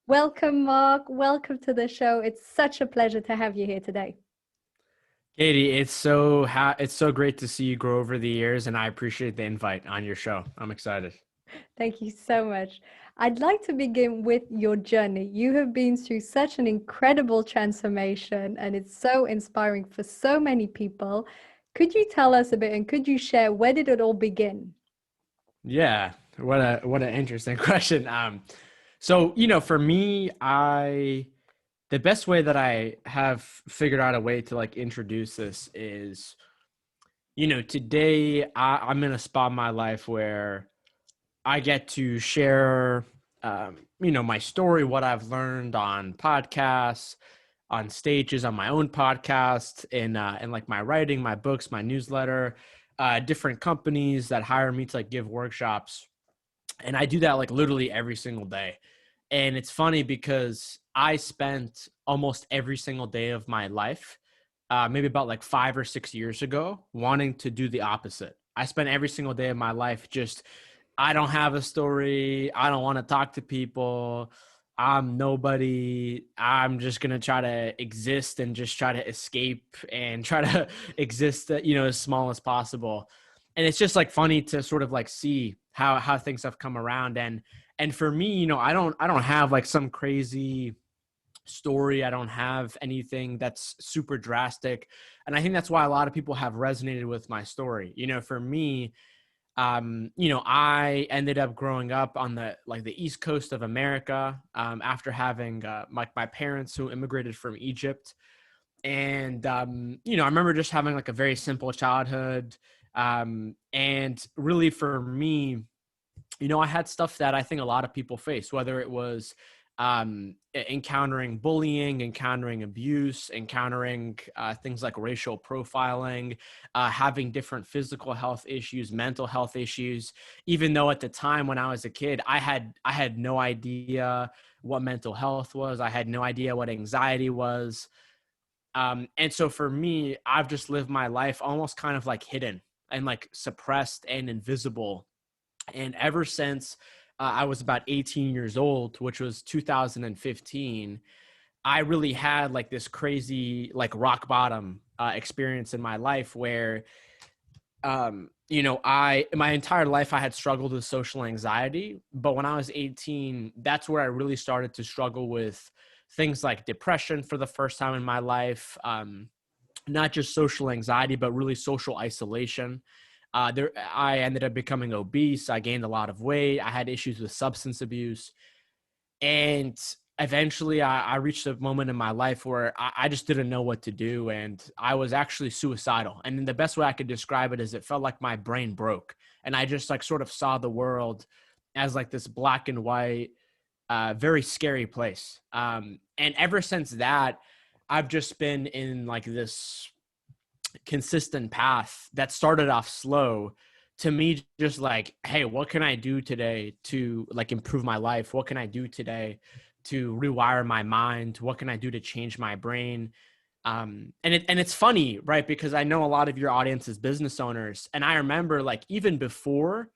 Welcome, Mark. Welcome to the show. It's such a pleasure to have you here today. Katie, it's so great to see you grow over the years, and I appreciate the invite on your show. I'm excited. Thank you so much. I'd like to begin with your journey. You have been through such an incredible transformation, and it's so inspiring for so many people. Could you tell us a bit and could you share where did it all begin? Yeah, what an interesting question. For me, the best way that I have figured out a way to like introduce this is, today I'm in a spot in my life where I get to share, my story, what I've learned on podcasts, on stages, on my own podcast, in like my writing, my books, my newsletter, different companies that hire me to like give workshops, and I do that like literally every single day. And it's funny because I spent almost every single day of my life, maybe about like 5 or 6 years ago, wanting to do the opposite. I spent every single day of my life just I don't have a story. I don't want to talk to people. I'm nobody. I'm just going to try to exist and just try to escape and try to exist, as small as possible. And it's just like funny to sort of like see how things have come around. And for me, I don't have like some crazy story. I don't have anything that's super drastic. And I think that's why a lot of people have resonated with my story. For me, I ended up growing up on the East Coast of America, after having my parents who immigrated from Egypt. And I remember just having like a very simple childhood. And really for me, I had stuff that I think a lot of people face, whether it was encountering bullying, encountering abuse, encountering things like racial profiling, having different physical health issues, mental health issues. Even though at the time when I was a kid, I had no idea what mental health was. I had no idea what anxiety was. And so for me, I've just lived my life almost kind of like hidden and like suppressed and invisible. And ever since I was about 18 years old, which was 2015, I really had like this crazy, like rock bottom experience in my life where, my entire life I had struggled with social anxiety. But when I was 18, that's where I really started to struggle with things like depression for the first time in my life. Not just social anxiety, but really social isolation. I ended up becoming obese. I gained a lot of weight. I had issues with substance abuse. And eventually I reached a moment in my life where I just didn't know what to do. And I was actually suicidal. And the best way I could describe it is it felt like my brain broke. And I just like sort of saw the world as like this black and white, very scary place. And ever since that, I've just been in like this consistent path that started off slow, to me just like, hey, what can I do today to like improve my life? What can I do today to rewire my mind? What can I do to change my brain? And it's funny, right? Because I know a lot of your audience is business owners, and I remember like even before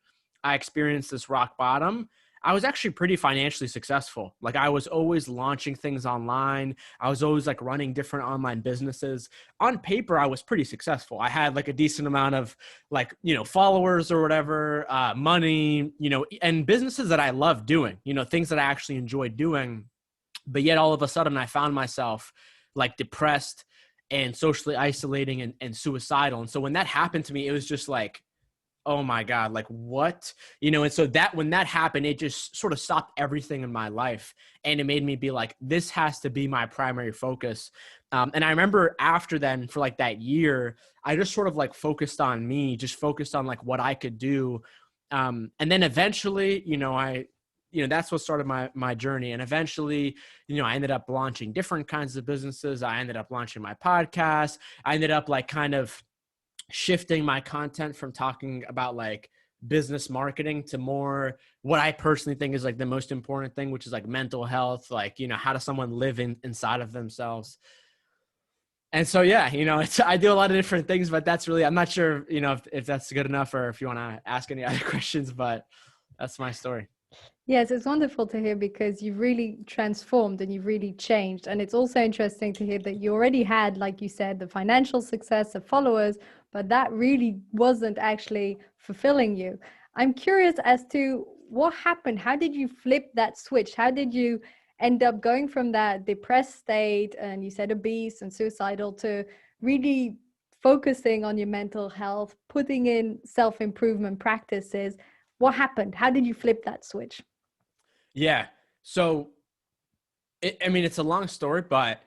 I experienced this rock bottom, I was actually pretty financially successful. Like I was always launching things online. I was always like running different online businesses. On paper, I was pretty successful. I had like a decent amount of like, followers or whatever, money, and businesses that I love doing, things that I actually enjoyed doing. But yet all of a sudden I found myself like depressed and socially isolating and suicidal. And so when that happened to me, it was just like, oh my God, like what? And so that when that happened, it just sort of stopped everything in my life. And it made me be like, this has to be my primary focus. And I remember after then for like that year, I just sort of like focused on me, just focused on like what I could do. And then eventually, that's what started my journey. And eventually, I ended up launching different kinds of businesses. I ended up launching my podcast. I ended up like kind of shifting my content from talking about like business marketing to more what I personally think is like the most important thing, which is like mental health, like, how does someone live inside of themselves? And so, yeah, I do a lot of different things, but that's really, I'm not sure, if that's good enough or if you want to ask any other questions, but that's my story. Yes, it's wonderful to hear because you've really transformed and you've really changed. And it's also interesting to hear that you already had, like you said, the financial success, the followers, but that really wasn't actually fulfilling you. I'm curious as to what happened. How did you flip that switch? How did you end up going from that depressed state and you said obese and suicidal to really focusing on your mental health, putting in self-improvement practices? What happened? How did you flip that switch? Yeah. So, I mean, it's a long story, but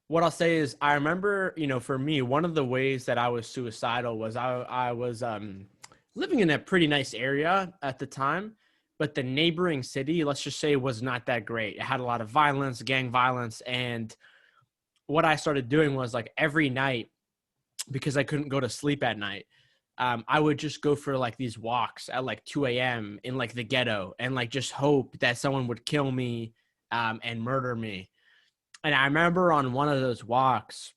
what I'll say is I remember, for me, one of the ways that I was suicidal was I was living in a pretty nice area at the time, but the neighboring city, let's just say, was not that great. It had a lot of violence, gang violence. And what I started doing was like every night, because I couldn't go to sleep at night, I would just go for like these walks at like 2 a.m. in like the ghetto and like just hope that someone would kill me and murder me. And I remember on one of those walks,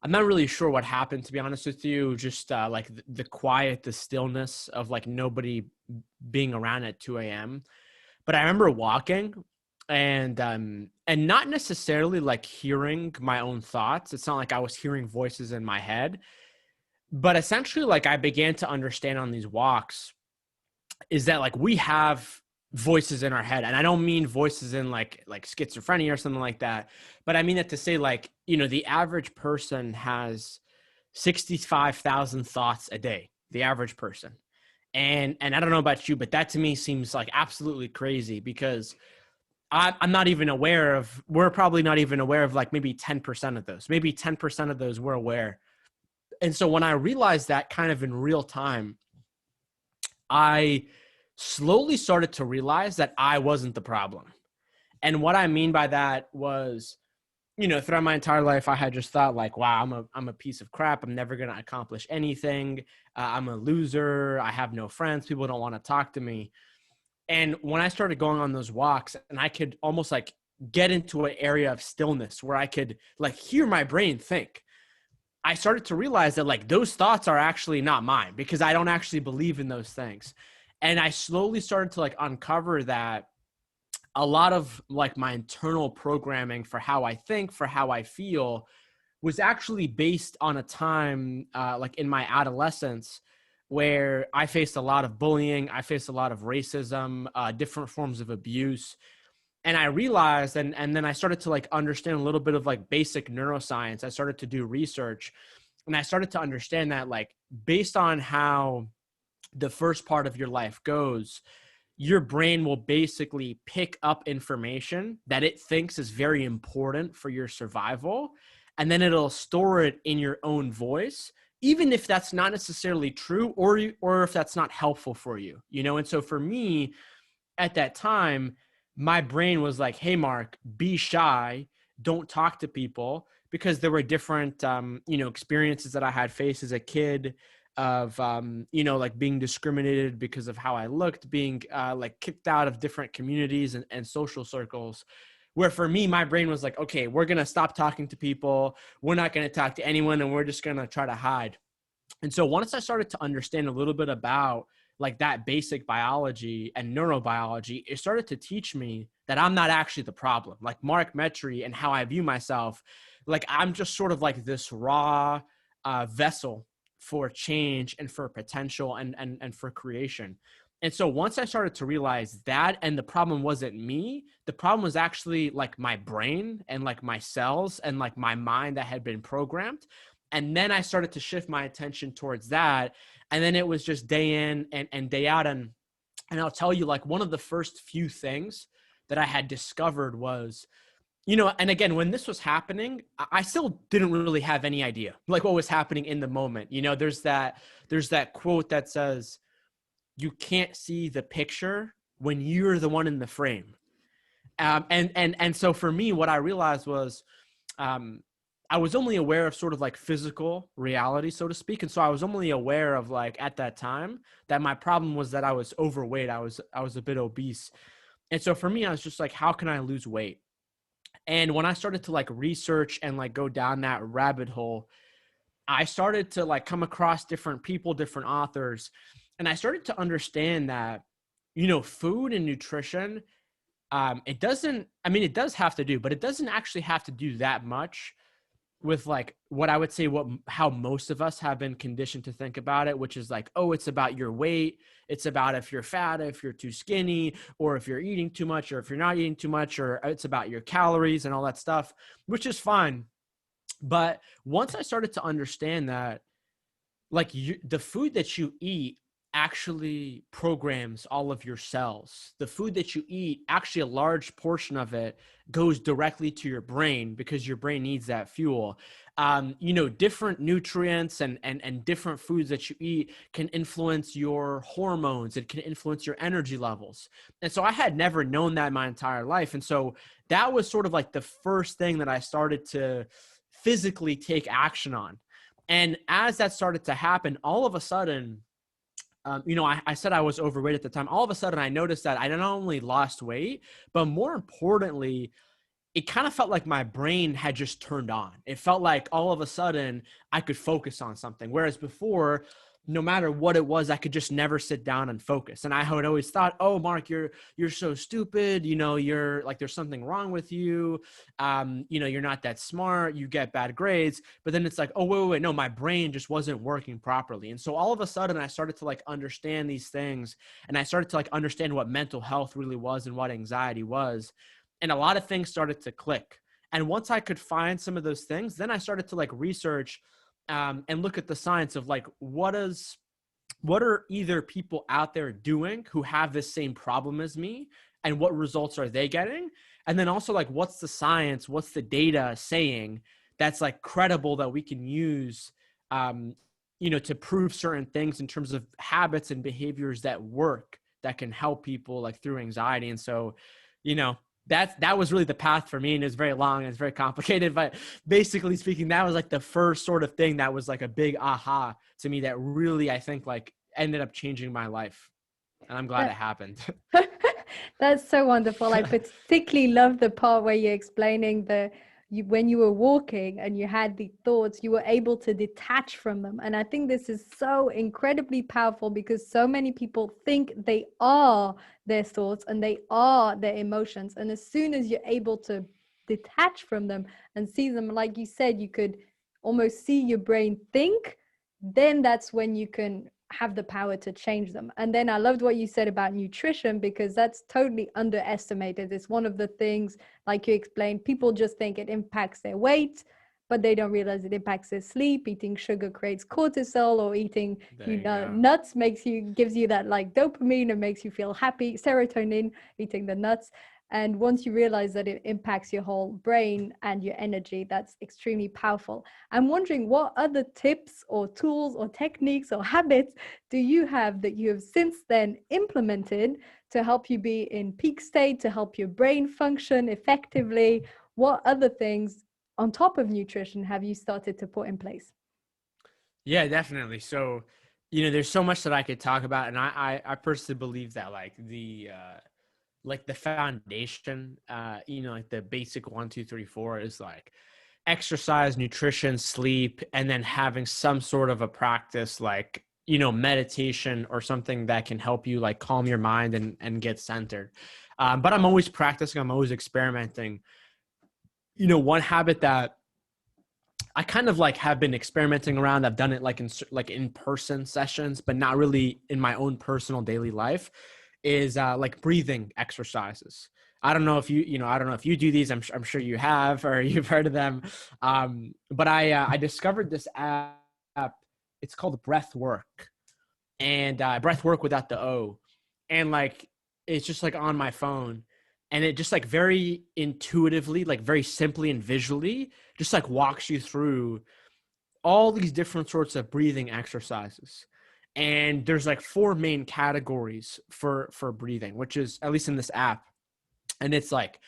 I'm not really sure what happened, to be honest with you. Just like the quiet, the stillness of like nobody being around at 2 a.m. But I remember walking and not necessarily like hearing my own thoughts. It's not like I was hearing voices in my head, but essentially like I began to understand on these walks is that like we have voices in our head, and I don't mean voices in like schizophrenia or something like that, but I mean it to say like, the average person has 65,000 thoughts a day, the average person. And I don't know about you, but that to me seems like absolutely crazy, because I'm not even aware of, we're probably not even aware of like maybe 10% of those, maybe 10% of those we're aware. And so when I realized that kind of in real time, I slowly started to realize that I wasn't the problem. And what I mean by that was, throughout my entire life, I had just thought like, wow, I'm a piece of crap. I'm never going to accomplish anything. I'm a loser. I have no friends. People don't want to talk to me. And when I started going on those walks and I could almost like get into an area of stillness where I could like hear my brain think, I started to realize that like those thoughts are actually not mine, because I don't actually believe in those things. And I slowly started to like uncover that a lot of like my internal programming for how I think, for how I feel, was actually based on a time like in my adolescence where I faced a lot of bullying. I faced a lot of racism, different forms of abuse. And I realized, and then I started to like understand a little bit of like basic neuroscience. I started to do research, and I started to understand that like based on how the first part of your life goes, your brain will basically pick up information that it thinks is very important for your survival, and then it'll store it in your own voice, even if that's not necessarily true, or if that's not helpful for you, And so for me at that time, my brain was like, hey, Mark, be shy, don't talk to people, because there were different, experiences that I had faced as a kid of, like being discriminated because of how I looked, being like kicked out of different communities and social circles, where for me, my brain was like, okay, we're going to stop talking to people. We're not going to talk to anyone, and we're just going to try to hide. And so once I started to understand a little bit about like that basic biology and neurobiology, it started to teach me that I'm not actually the problem. Like Mark Metry and how I view myself, like I'm just sort of like this raw vessel for change and for potential and for creation. And so once I started to realize that, and the problem wasn't me, the problem was actually like my brain and like my cells and like my mind that had been programmed. And then I started to shift my attention towards that. And then it was just day in and day out. And I'll tell you, like one of the first few things that I had discovered was, and again, when this was happening, I still didn't really have any idea like what was happening in the moment. There's that quote that says, you can't see the picture when you're the one in the frame. And so for me, what I realized was, um, I was only aware of sort of like physical reality, so to speak. And so I was only aware of like at that time that my problem was that I was overweight. I was a bit obese. And so for me, I was just like, how can I lose weight? And when I started to like research and like go down that rabbit hole, I started to like come across different people, different authors, and I started to understand that, food and nutrition, it doesn't, I mean, it does have to do, but it doesn't actually have to do that much with like what I would say, how most of us have been conditioned to think about it, which is like, oh, it's about your weight. It's about if you're fat, if you're too skinny, or if you're eating too much, or if you're not eating too much, or it's about your calories and all that stuff, which is fine. But once I started to understand that, like the food that you eat actually programs all of your cells. The food that you eat, actually a large portion of it goes directly to your brain because your brain needs that fuel. Different nutrients and different foods that you eat can influence your hormones. It can influence your energy levels. And so I had never known that my entire life. And so that was sort of like the first thing that I started to physically take action on. And as that started to happen, all of a sudden, I said I was overweight at the time. All of a sudden, I noticed that I not only lost weight, but more importantly, it kind of felt like my brain had just turned on. It felt like all of a sudden I could focus on something. Whereas before, no matter what it was, I could just never sit down and focus. And I had always thought, oh, Mark, you're so stupid. You're like, there's something wrong with you. You're not that smart. You get bad grades. But then it's like, oh, wait. No, my brain just wasn't working properly. And so all of a sudden I started to like understand these things. And I started to like understand what mental health really was and what anxiety was. And a lot of things started to click. And once I could find some of those things, then I started to like research and look at the science of like, what are either people out there doing who have this same problem as me, and what results are they getting? And then also like, what's the science, what's the data saying that's like credible that we can use, to prove certain things in terms of habits and behaviors that work, that can help people like through anxiety. And so, that was really the path for me, and it's very long and it's very complicated, but basically speaking, that was like the first sort of thing that was like a big aha to me that really, I think, like ended up changing my life, and I'm glad it happened. That's so wonderful. I particularly love the part where you're explaining when you were walking and you had the thoughts, you were able to detach from them. And I think this is so incredibly powerful because so many people think they are their thoughts and they are their emotions. And as soon as you're able to detach from them and see them, like you said, you could almost see your brain think, then that's when you can have the power to change them. And then I loved what you said about nutrition, because that's totally underestimated. It's one of the things, like you explained, people just think it impacts their weight, but they don't realize it impacts their sleep. Eating sugar creates cortisol, or eating nuts gives you that like dopamine and makes you feel happy, serotonin, eating the nuts. And once you realize that it impacts your whole brain and your energy, that's extremely powerful. I'm wondering, what other tips or tools or techniques or habits do you have that you have since then implemented to help you be in peak state, to help your brain function effectively? What other things on top of nutrition have you started to put in place? Yeah, definitely. So, there's so much that I could talk about. And I personally believe that like the foundation, like the basic 1, 2, 3, 4 is like exercise, nutrition, sleep, and then having some sort of a practice like, meditation or something that can help you like calm your mind and get centered. But I'm always practicing, I'm always experimenting. One habit that I kind of like have been experimenting around, I've done it like in person sessions, but not really in my own personal daily life, is like breathing exercises. I don't know if I don't know if you do these. I'm sure you have, or you've heard of them. But I discovered this app. It's called Breath Work, and Breath Work without the O. And like, it's just like on my phone, and it just like very intuitively, like very simply and visually just like walks you through all these different sorts of breathing exercises. And there's like 4 main categories for breathing, which is, at least in this app. And it's like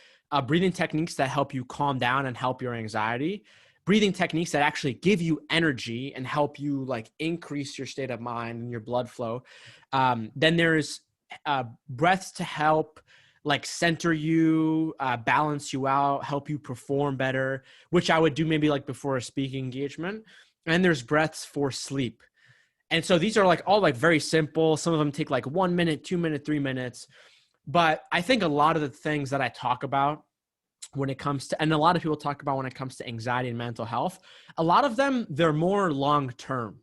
breathing techniques that help you calm down and help your anxiety, breathing techniques that actually give you energy and help you like increase your state of mind and your blood flow. Then there's breaths to help like center you, balance you out, help you perform better, which I would do maybe like before a speaking engagement. And there's breaths for sleep. And so these are like all like very simple. Some of them take like 1 minute, 2 minutes, 3 minutes. But I think a lot of the things that I talk about when it comes to, and a lot of people talk about when it comes to anxiety and mental health, a lot of them, they're more long-term,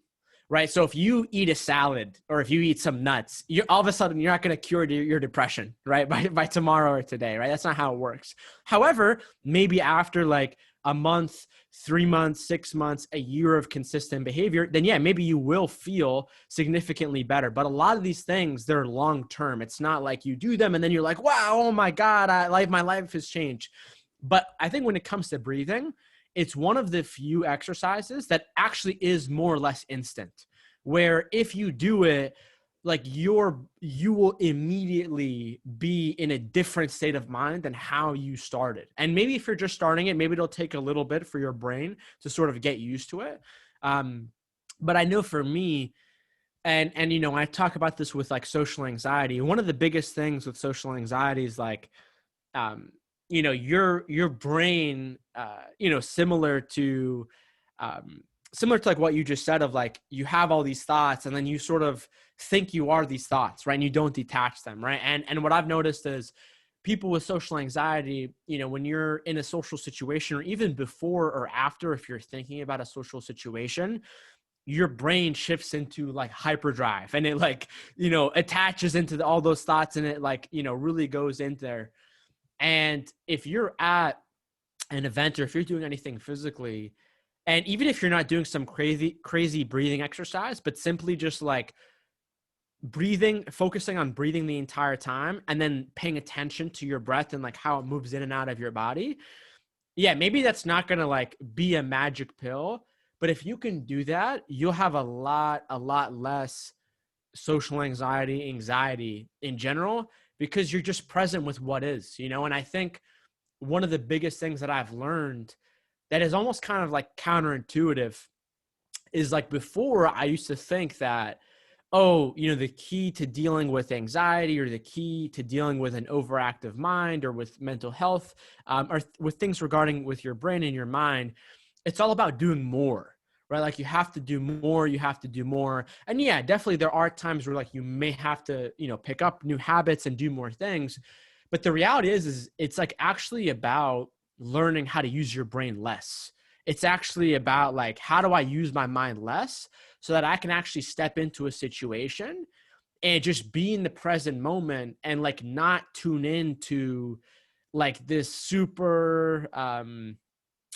right? So if you eat a salad or if you eat some nuts, you're all of a sudden, you're not going to cure your depression, right? By tomorrow or today, right? That's not how it works. However, maybe after like a month, 3 months, 6 months, a year of consistent behavior, then yeah, maybe you will feel significantly better. But a lot of these things, they're long-term. It's not like you do them and then you're like, wow, oh my God, my life has changed. But I think when it comes to breathing, it's one of the few exercises that actually is more or less instant, where if you do it, like you will immediately be in a different state of mind than how you started. And maybe if you're just starting it, maybe it'll take a little bit for your brain to sort of get used to it. But I know for me, and you know, I talk about this with like social anxiety. One of the biggest things with social anxiety is like, um, you know, your brain, you know, similar to like what you just said of like, you have all these thoughts and then you sort of think you are these thoughts, right? And you don't detach them, right? And what I've noticed is people with social anxiety, you know, when you're in a social situation or even before or after, if you're thinking about a social situation, your brain shifts into like hyperdrive and it like, you know, attaches into all those thoughts and it like, you know, really goes in there. And if you're at an event or if you're doing anything physically, and even if you're not doing some crazy breathing exercise, but simply just like breathing, focusing on breathing the entire time and then paying attention to your breath and like how it moves in and out of your body. Yeah, maybe that's not going to like be a magic pill, but if you can do that, you'll have a lot less social anxiety in general, because you're just present with what is, you know? And I think one of the biggest things that I've learned that is almost kind of like counterintuitive is like before I used to think that, oh, you know, the key to dealing with anxiety or the key to dealing with an overactive mind or with mental health or with things regarding with your brain and your mind, it's all about doing more, right? Like you have to do more, you have to do more. And yeah, definitely there are times where like you may have to, you know, pick up new habits and do more things. But the reality is it's like actually about learning how to use your brain less. It's actually about like, how do I use my mind less so that I can actually step into a situation and just be in the present moment and like not tune into like this super,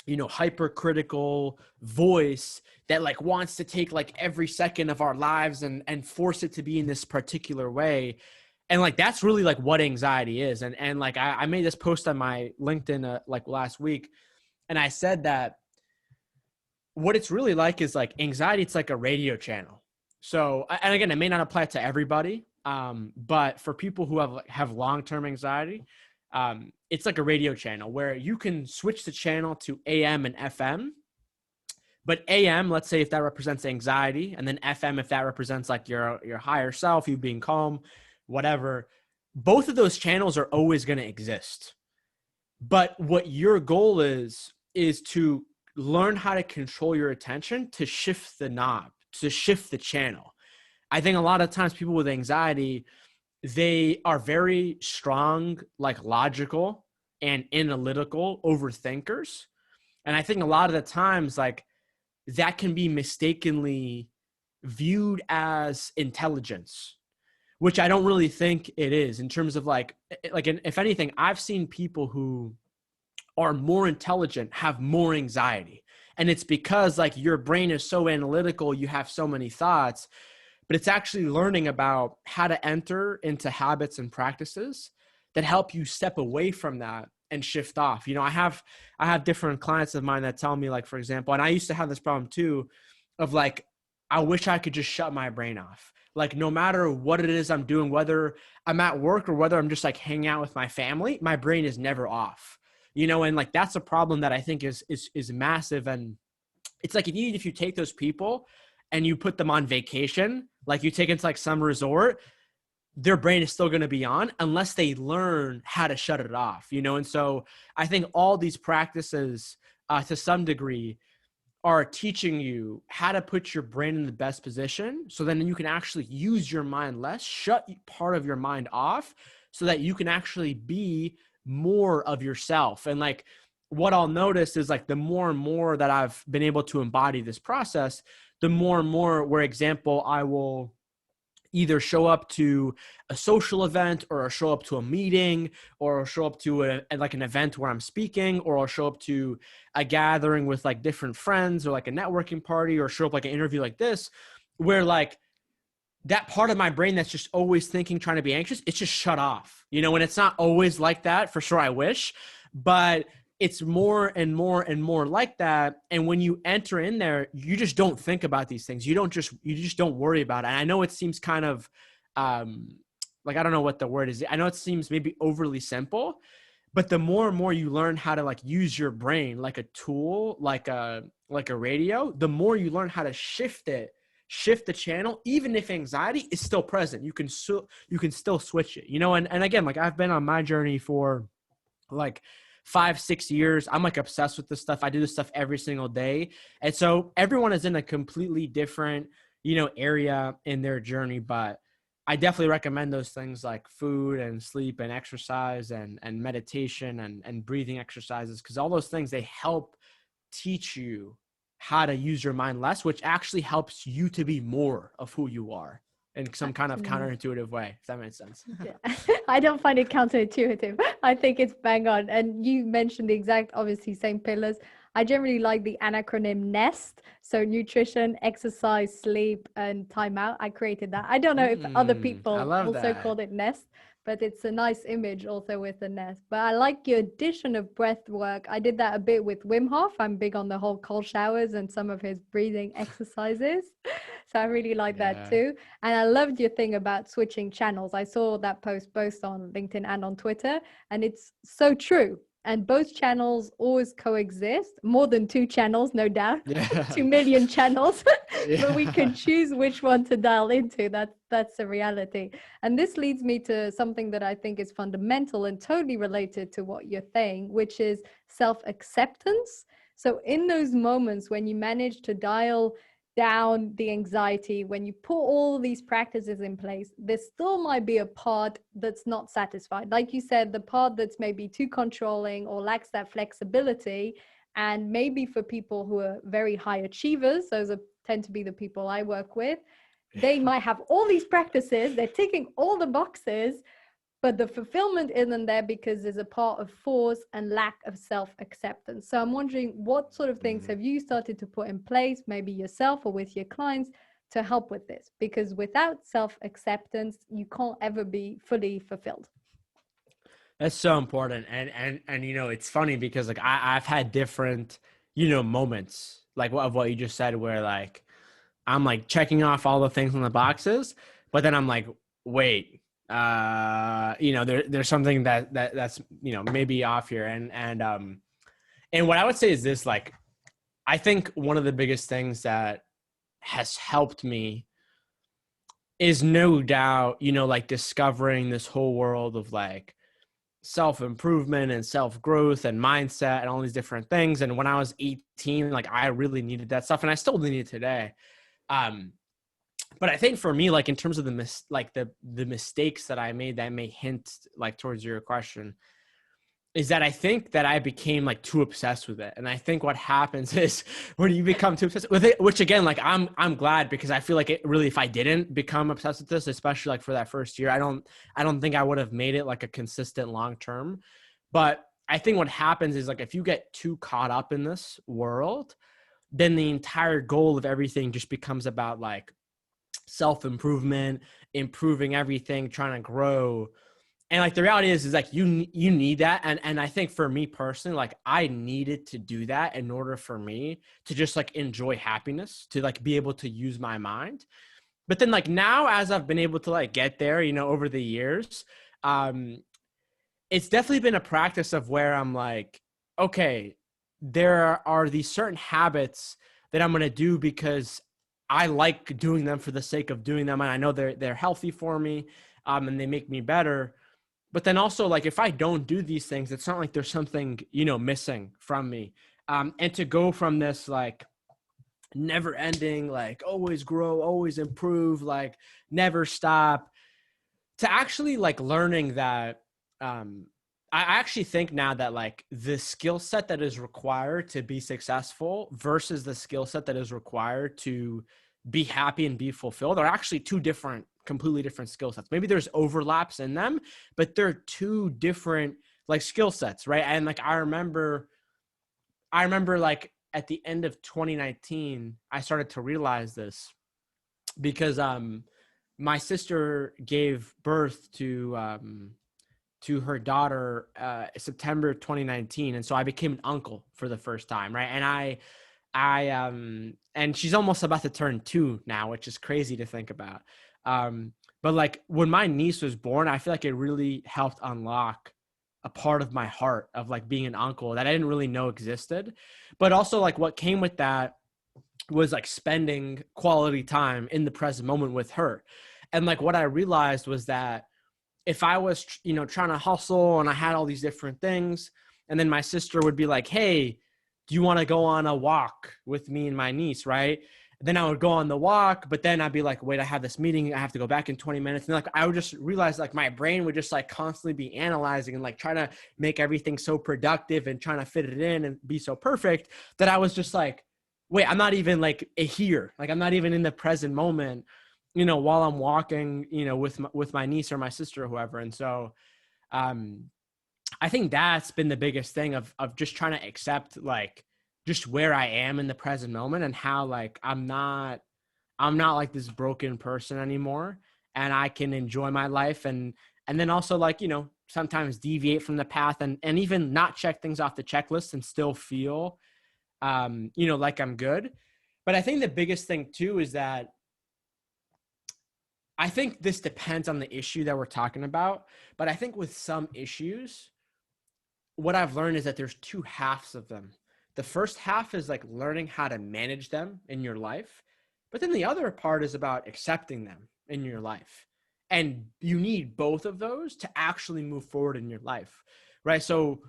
you know, hypercritical voice that like wants to take like every second of our lives and force it to be in this particular way. And like, that's really like what anxiety is. And like, I made this post on my LinkedIn like last week. And I said that what it's really like is like anxiety, it's like a radio channel. So, and again, it may not apply to everybody, but for people who have long-term anxiety, it's like a radio channel where you can switch the channel to AM and FM. But AM, let's say if that represents anxiety, and then FM if that represents like your higher self, you being calm, whatever. Both of those channels are always going to exist. But what your goal is to learn how to control your attention, to shift the knob, to shift the channel. I think a lot of times people with anxiety, they are very strong, like logical and analytical overthinkers. And I think a lot of the times, like that can be mistakenly viewed as intelligence, which I don't really think it is in terms of like if anything, I've seen people who are more intelligent have more anxiety. And it's because like your brain is so analytical, you have so many thoughts, but it's actually learning about how to enter into habits and practices that help you step away from that and shift off. You know, I have different clients of mine that tell me, like, for example, and I used to have this problem too, of like, I wish I could just shut my brain off. Like no matter what it is I'm doing, whether I'm at work or whether I'm just like hanging out with my family, my brain is never off. You know, and like that's a problem that I think is massive. And it's like if you take those people and you put them on vacation, like you take them to like some resort, their brain is still going to be on unless they learn how to shut it off, you know? And so I think all these practices to some degree are teaching you how to put your brain in the best position, so then you can actually use your mind less, shut part of your mind off, so that you can actually be more of yourself. And like, what I'll notice is like the more and more that I've been able to embody this process, the more and more, where example, I will either show up to a social event, or I'll show up to a meeting, or I'll show up to like an event where I'm speaking, or I'll show up to a gathering with like different friends, or like a networking party, or show up like an interview like this, where like that part of my brain that's just always thinking, trying to be anxious, it's just shut off, you know. And it's not always like that, for sure, I wish, but it's more and more and more like that. And when you enter in there, you just don't think about these things. You just don't worry about it. And I know it seems kind of like, I don't know what the word is. I know it seems maybe overly simple, but the more and more you learn how to like use your brain like a tool, like a radio, the more you learn how to shift the channel. Even if anxiety is still present, you can still switch it, you know. And again, like, I've been on my journey for like 5-6 years. I'm like obsessed with this stuff. I do this stuff every single day. And so everyone is in a completely different, you know, area in their journey, but I definitely recommend those things like food and sleep and exercise and meditation and breathing exercises, because all those things, they help teach you how to use your mind less, which actually helps you to be more of who you are in some kind of counterintuitive way, if that makes sense. Yeah. I don't find it counterintuitive. I think it's bang on. And you mentioned the exact, obviously, same pillars. I generally like the acronym NEST. So nutrition, exercise, sleep, and time out. I created that. I don't know if other I people love also that. called it NEST, but it's a nice image also with the nest. But I like your addition of breath work. I did that a bit with Wim Hof. I'm big on the whole cold showers and some of his breathing exercises. So I really like that too. And I loved your thing about switching channels. I saw that post both on LinkedIn and on Twitter, and it's so true. And both channels always coexist, more than two channels, no doubt, Yeah. 2 million channels, but we Yeah. can choose which one to dial into. That's the reality. And this leads me to something that I think is fundamental and totally related to what you're saying, which is self-acceptance. So in those moments when you manage to dial down the anxiety, when you put all these practices in place, there still might be a part that's not satisfied. Like you said, the part that's maybe too controlling or lacks that flexibility. And maybe for people who are very high achievers, tend to be the people I work with, they might have all these practices, they're ticking all the boxes, but the fulfillment isn't there because there's a part of force and lack of self-acceptance. So I'm wondering, what sort of things have you started to put in place, maybe yourself or with your clients, to help with this? Because without self-acceptance, you can't ever be fully fulfilled. That's so important. And you know, it's funny because like I've had different, you know, moments like of what you just said, where like I'm like checking off all the things on the boxes, but then I'm like, wait, you know, there's something that's, you know, maybe off here. And what I would say is this, like, I think one of the biggest things that has helped me is no doubt, you know, like discovering this whole world of like self-improvement and self-growth and mindset and all these different things. And when I was 18, like I really needed that stuff, and I still need it today. But I think for me, like in terms of the mistakes that I made that may hint like towards your question, is that I think that I became like too obsessed with it. And I think what happens is when you become too obsessed with it, which again, like I'm glad, because I feel like it really, if I didn't become obsessed with this, especially like for that first year, I don't think I would have made it like a consistent long term. But I think what happens is like, if you get too caught up in this world, then the entire goal of everything just becomes about like self-improvement, improving everything, trying to grow. And like the reality is like you need that. And I think for me personally, like I needed to do that in order for me to just like enjoy happiness, to like be able to use my mind. But then like now, as I've been able to like get there, you know, over the years, it's definitely been a practice of where I'm like, okay, there are these certain habits that I'm going to do because I like doing them for the sake of doing them. And I know they're healthy for me, and they make me better. But then also, like, if I don't do these things, it's not like there's something, you know, missing from me. And to go from this, like, never ending, like always grow, always improve, like never stop, to actually like learning that I actually think now that like the skill set that is required to be successful versus the skill set that is required to be happy and be fulfilled are actually two different, completely different skill sets. Maybe there's overlaps in them, but they're two different like skill sets, right? And like I remember like at the end of 2019, I started to realize this because my sister gave birth to her daughter September 2019, and so I became an uncle for the first time, right? And and she's almost about to turn 2 now, which is crazy to think about. But like when my niece was born, I feel like it really helped unlock a part of my heart of like being an uncle that I didn't really know existed. But also like what came with that was like spending quality time in the present moment with her. And like what I realized was that if I was, trying to hustle and I had all these different things, and then my sister would be like, hey, do you want to go on a walk with me and my niece, right? Then I would go on the walk, but then I'd be like, wait, I have this meeting. I have to go back in 20 minutes. And like, I would just realize like my brain would just like constantly be analyzing and like trying to make everything so productive and trying to fit it in and be so perfect that I was just like, wait, I'm not even like here. Like I'm not even in the present moment, while I'm walking, with my niece or my sister or whoever. And so, I think that's been the biggest thing of just trying to accept like just where I am in the present moment and how like I'm not like this broken person anymore, and I can enjoy my life and then also like, sometimes deviate from the path and even not check things off the checklist and still feel, like I'm good. But I think the biggest thing too is that I think this depends on the issue that we're talking about, but I think with some issues, what I've learned is that there's two halves of them. The first half is like learning how to manage them in your life, but then the other part is about accepting them in your life. And you need both of those to actually move forward in your life, right? So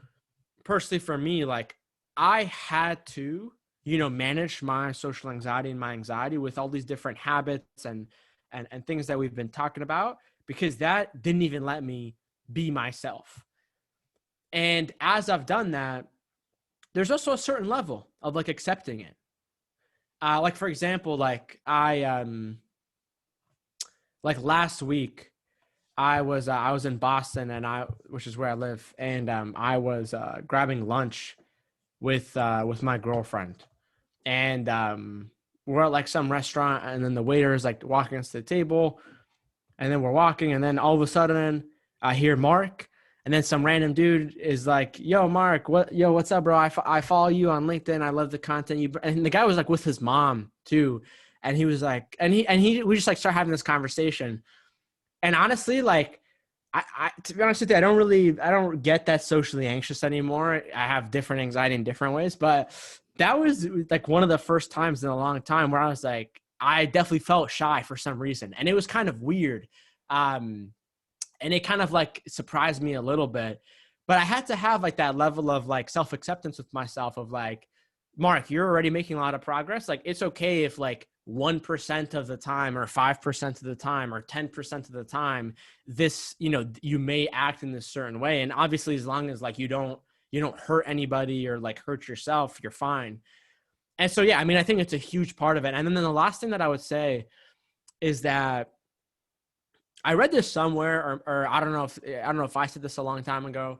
personally for me, like I had to, manage my social anxiety and my anxiety with all these different habits and things that we've been talking about, because that didn't even let me be myself. And as I've done that, there's also a certain level of like accepting it. Like for example, like like last week, I was in Boston which is where I live, and I was grabbing lunch with my girlfriend, and we're at like some restaurant, and then the waiter is like walking us to the table, and then we're walking, and then all of a sudden I hear Mark, and then some random dude is like, yo, Mark, what's up, bro? I follow you on LinkedIn. I love the content you, and the guy was like with his mom too. And he was like, we just like start having this conversation. And honestly, like, to be honest with you, I don't get that socially anxious anymore. I have different anxiety in different ways, but that was like one of the first times in a long time where I was like, I definitely felt shy for some reason. And it was kind of weird. And it kind of like surprised me a little bit, but I had to have like that level of like self-acceptance with myself of like, Mark, you're already making a lot of progress. Like, it's okay if like 1% of the time or 5% of the time or 10% of the time, this, you may act in this certain way. And obviously as long as like you don't hurt anybody or like hurt yourself, you're fine. And so, yeah, I mean, I think it's a huge part of it. And then the last thing that I would say is that I read this somewhere, or I don't know if I said this a long time ago,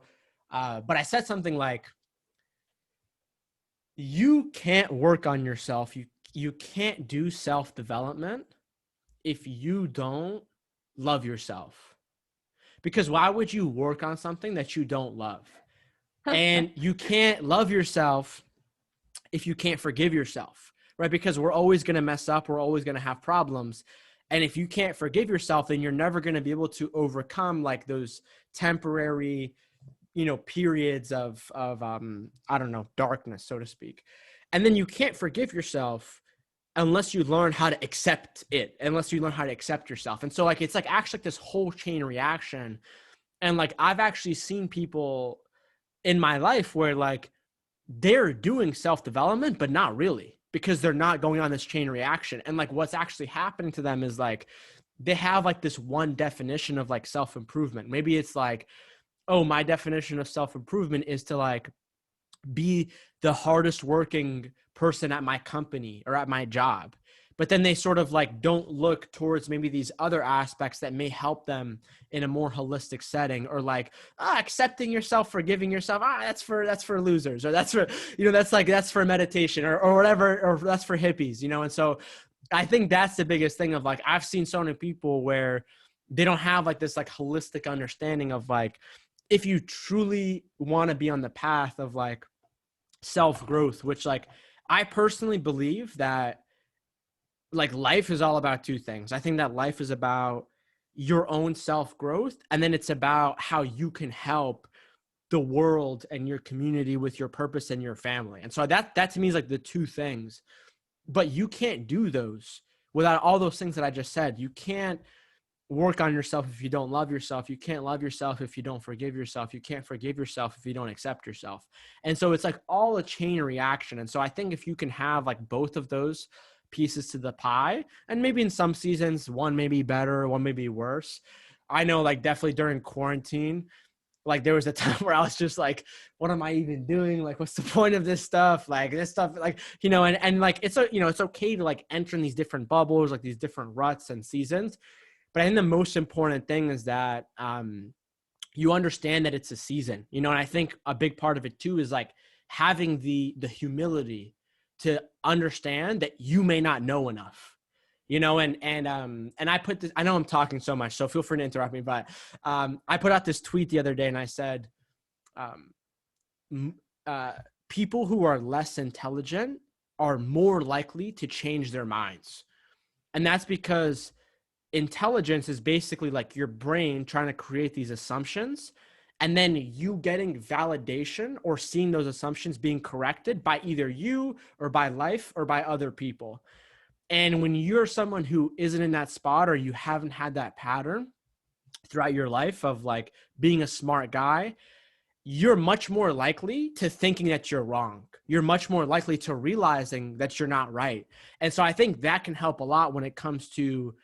but I said something like, you can't work on yourself. You can't do self-development if you don't love yourself. Because why would you work on something that you don't love? And you can't love yourself if you can't forgive yourself, right? Because we're always going to mess up. We're always going to have problems. And if you can't forgive yourself, then you're never going to be able to overcome like those temporary, periods of I don't know, darkness, so to speak. And then you can't forgive yourself unless you learn how to accept it, unless you learn how to accept yourself. And so like, it's like actually like this whole chain reaction. And like, I've actually seen people in my life where like they're doing self-development, but not really. because they're not going on this chain reaction. And like what's actually happening to them is like they have like this one definition of like self-improvement. Maybe it's like, oh, my definition of self-improvement is to like be the hardest working person at my company or at my job. But then they sort of like don't look towards maybe these other aspects that may help them in a more holistic setting, or like accepting yourself, forgiving yourself. That's for losers, or that's for, that's for meditation, or whatever, or that's for hippies, And so I think that's the biggest thing of like, I've seen so many people where they don't have like this like holistic understanding of like, if you truly want to be on the path of like self-growth, which like I personally believe that like life is all about two things. I think that life is about your own self-growth, and then it's about how you can help the world and your community with your purpose and your family. And so that to me is like the two things. But you can't do those without all those things that I just said. You can't work on yourself if you don't love yourself. You can't love yourself if you don't forgive yourself. You can't forgive yourself if you don't accept yourself. And so it's like all a chain reaction. And so I think if you can have like both of those pieces to the pie, and maybe in some seasons, one may be better, one may be worse. I know like definitely during quarantine, like there was a time where I was just like, what am I even doing? Like, what's the point of this stuff? Like this stuff, like, and like, it's okay to like enter in these different bubbles, like these different ruts and seasons. But I think the most important thing is that you understand that it's a season, and I think a big part of it too is like having the humility to understand that you may not know enough, and I put this, I know I'm talking so much, so feel free to interrupt me, but I put out this tweet the other day and I said, people who are less intelligent are more likely to change their minds. And that's because intelligence is basically like your brain trying to create these assumptions, and then you getting validation or seeing those assumptions being corrected by either you or by life or by other people. And when you're someone who isn't in that spot, or you haven't had that pattern throughout your life of like being a smart guy, you're much more likely to thinking that you're wrong. You're much more likely to realizing that you're not right. And so I think that can help a lot when it comes to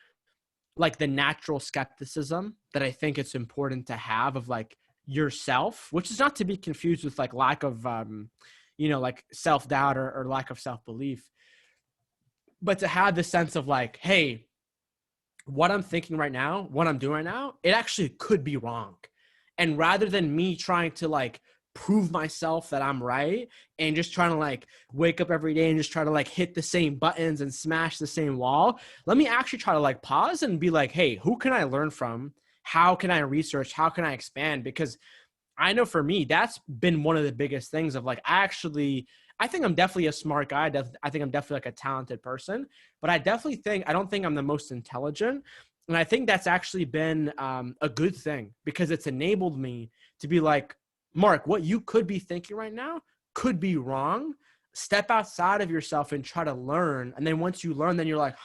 like the natural skepticism that I think it's important to have of like yourself, which is not to be confused with like lack of, like self-doubt or lack of self-belief, but to have the sense of like, hey, what I'm thinking right now, what I'm doing right now, it actually could be wrong. And rather than me trying to like prove myself that I'm right and just trying to like wake up every day and just try to like hit the same buttons and smash the same wall, let me actually try to like pause and be like, hey, who can I learn from? How can I research? How can I expand? Because I know for me, that's been one of the biggest things of like, I think I'm definitely a smart guy. I think I'm definitely like a talented person, but I don't think I'm the most intelligent. And I think that's actually been a good thing, because it's enabled me to be like, Mark, what you could be thinking right now could be wrong. Step outside of yourself and try to learn. And then once you learn, then you're like,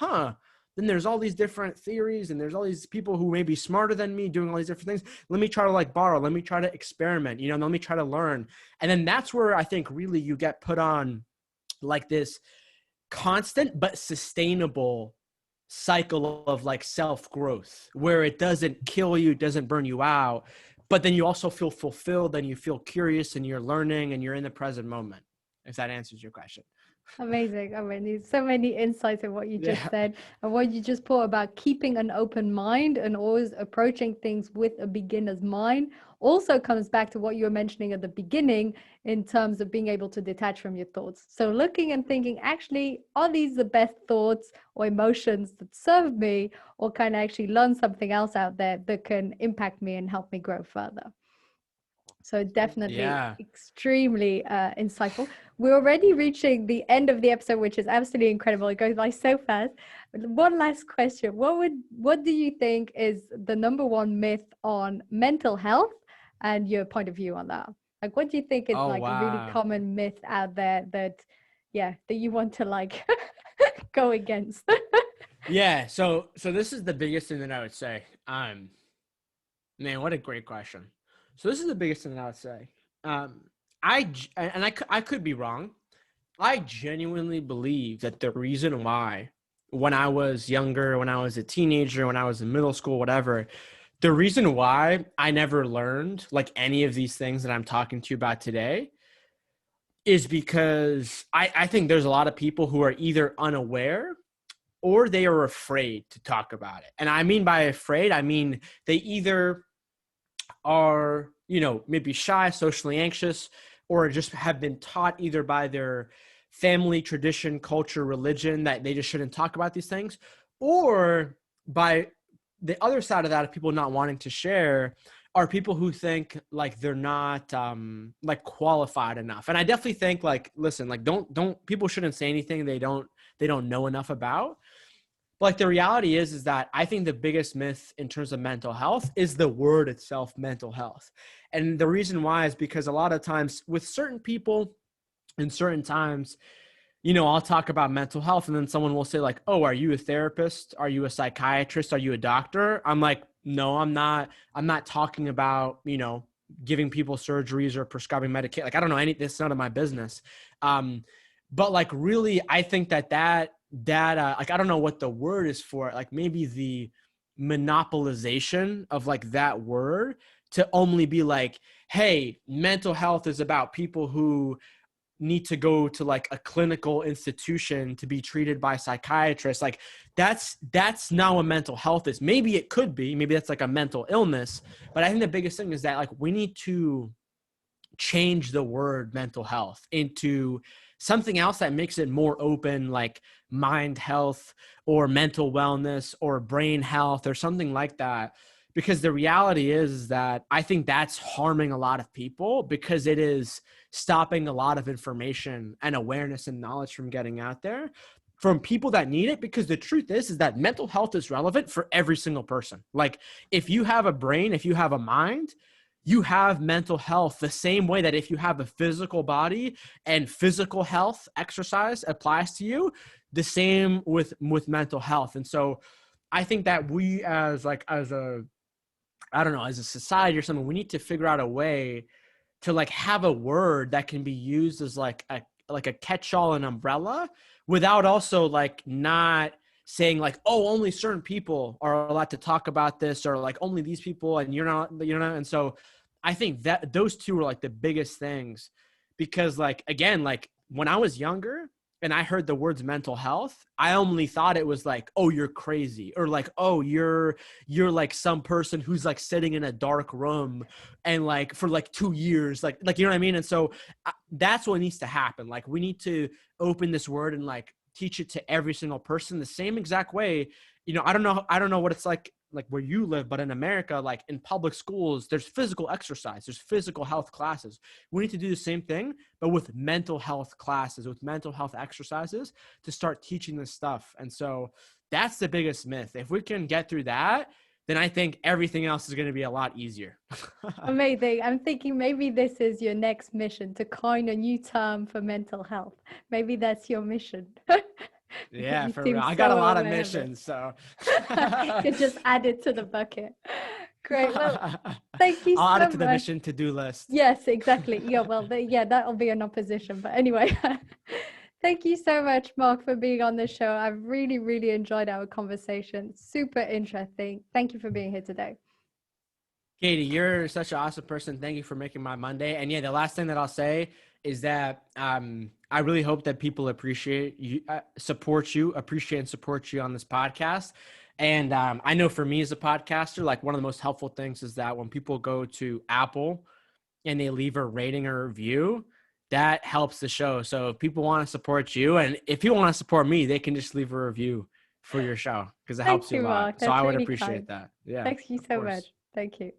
then there's all these different theories and there's all these people who may be smarter than me doing all these different things. Let me try to like borrow. Let me try to experiment, and let me try to learn. And then that's where I think really you get put on like this constant but sustainable cycle of like self-growth, where it doesn't kill you, doesn't burn you out, but then you also feel fulfilled and you feel curious and you're learning and you're in the present moment, if that answers your question. Amazing. I mean, there's so many insights in what you just Yeah. said, and what you just put about keeping an open mind and always approaching things with a beginner's mind also comes back to what you were mentioning at the beginning in terms of being able to detach from your thoughts. So looking and thinking, actually, are these the best thoughts or emotions that serve me, or can I actually learn something else out there that can impact me and help me grow further? So definitely Yeah. extremely insightful. We're already reaching the end of the episode, which is absolutely incredible. It goes by so fast. One last question. What do you think is the number one myth on mental health, and your point of view on that? Like, what do you think is Oh, like a really wow. common myth out there that, yeah, that you want to like go against? Yeah. So this is the biggest thing that I would say. Man, what a great question. So this is the biggest thing that I would say. I could be wrong, I genuinely believe that the reason why, when I was younger, when I was a teenager, when I was in middle school, whatever, the reason why I never learned like any of these things that I'm talking to you about today is because I think there's a lot of people who are either unaware or they are afraid to talk about it. And I mean by afraid, I mean they either are, maybe shy, socially anxious, or just have been taught either by their family, tradition, culture, religion that they just shouldn't talk about these things, or by the other side of that of people not wanting to share are people who think like they're not like qualified enough. And I definitely think like, listen, like don't people shouldn't say anything they don't know enough about. But like the reality is that I think the biggest myth in terms of mental health is the word itself, mental health. And the reason why is because a lot of times with certain people in certain times, I'll talk about mental health and then someone will say like, oh, are you a therapist? Are you a psychiatrist? Are you a doctor? I'm like, no, I'm not. I'm not talking about, giving people surgeries or prescribing medication. Like, I don't know it's none of my business. But like, really, I think that like, I don't know what the word is for it. Like maybe the monopolization of like that word to only be like, hey, mental health is about people who need to go to like a clinical institution to be treated by psychiatrists. Like that's not what mental health is. Maybe it could be, maybe that's like a mental illness, but I think the biggest thing is that like we need to change the word mental health into something else that makes it more open, like mind health or mental wellness or brain health or something like that. Because the reality is that I think that's harming a lot of people because it is stopping a lot of information and awareness and knowledge from getting out there from people that need it. Because the truth is that mental health is relevant for every single person. Like if you have a brain, if you have a mind, you have mental health the same way that if you have a physical body and physical health exercise applies to you, the same with mental health. And so I think that we as a society or something, we need to figure out a way to like have a word that can be used as like a catch-all and umbrella without also like not saying like, oh, only certain people are allowed to talk about this or like only these people and you're not. And so I think that those two are like the biggest things because like, again, like when I was younger and I heard the words mental health, I only thought it was like, oh, you're crazy, or like, oh, you're like some person who's like sitting in a dark room and like for like 2 years, like you know what I mean? And so that's what needs to happen. Like we need to open this word and like teach it to every single person the same exact way. I don't know what it's like where you live, but in America, like in public schools, there's physical exercise, there's physical health classes. We need to do the same thing, but with mental health classes, with mental health exercises to start teaching this stuff. And so that's the biggest myth. If we can get through that, then I think everything else is going to be a lot easier. Amazing. I'm thinking maybe this is your next mission, to coin a new term for mental health. Maybe that's your mission. Because Yeah, you for real. seem I got a so lot of aware of it. missions, so Could just add it to the bucket. Great. Well, thank you I'll add so it to the much. mission to-do list. Yes, exactly. Yeah, well, yeah, that'll be an opposition. But anyway, thank you so much, Mark, for being on the show. I've really, really enjoyed our conversation. Super interesting. Thank you for being here today. Katie, you're such an awesome person. Thank you for making my Monday. And yeah, the last thing that I'll say is that I really hope that people appreciate you, appreciate and support you on this podcast. And I know for me as a podcaster, like one of the most helpful things is that when people go to Apple and they leave a rating or review, that helps the show. So if people want to support you, and if people want to support me, they can just leave a review for your show because it helps Thank you a you, lot. Mark. So That's I would really appreciate kind. that. Yeah, Thank you of so much. course. Thank you.